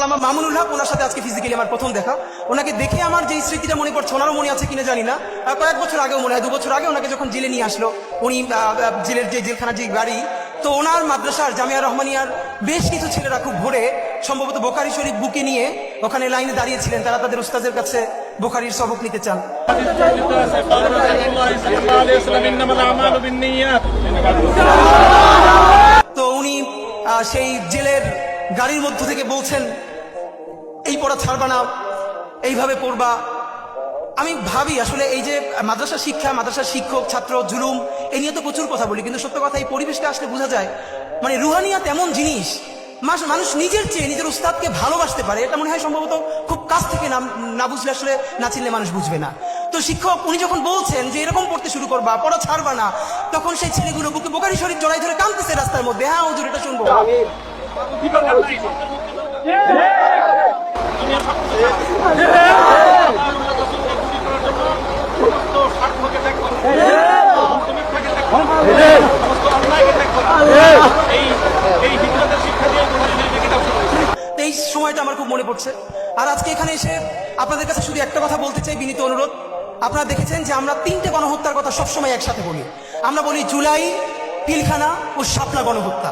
আমার মামুনুল হক, ওনার সাথে আজকে ফিজিক্যালি আমার প্রথম দেখা। ওনাকে দেখে আমার যে স্মৃতিটা মনে পড়ছে, ওনারও মনে আছে কিনা জানি না, কয়েক বছর আগেও মনে হয় 2 বছর আগে ওনাকে যখন জেলে নিয়ে আসলো, উনি জেলের যে জেলখানার যে গাড়ি, তো ওনার মাদ্রাসার জামিয়া রহমানিয়ার বেশ কিছু ছেলেরা খুব ভোরে সম্ভবত বোখারি শরীফ বুকে নিয়ে ওখানে লাইনে দাঁড়িয়েছিলেন, তারা তাদের উস্তাদের কাছে বোখারির সবক নিতে চান। তো উনি সেই জেলের গাড়ির মধ্য থেকে বলছেন, এই পড়া ছাড়বা না, এইভাবে পড়বা। আমি ভাবি আসলে এই যে মাদ্রাসা শিক্ষা, মাদ্রাসার শিক্ষক ছাত্র জুলুম, এই নিয়ে তো প্রচুর কথা বলি, কিন্তু সত্য কথা এই পরিবেশটা আসলে বোঝা যায় মানে রুহানিয়াত এমন জিনিস, মানুষ নিজের চেয়ে নিজের উস্তাদকে ভালোবাসতে পারে, এটা মনে হয় সম্ভবত খুব কাছ থেকে না বুঝলে আসলে না চিনলে মানুষ বুঝবে না। তো শিক্ষক উনি যখন বলছেন যে এরকম পড়তে শুরু করবা, পড়া ছাড়বা না, তখন সেই ছেলেগুলো বুকে বোখারি শরীফ জড়াই ধরে কাঁদতেছে রাস্তার মধ্যে। হ্যাঁ হুজুর, এটা শুনবো। এই সময়টা আমার খুব মনে পড়ছে। আর আজকে এখানে এসে আপনাদের কাছে শুধু একটা কথা বলতে চাই, বিনীত অনুরোধ। আপনারা দেখেছেন যে আমরা 3টে গণহত্যার কথা সবসময় একসাথে বলি। আমরা বলি জুলাই, পিলখানা ও শাপলা গণহত্যা।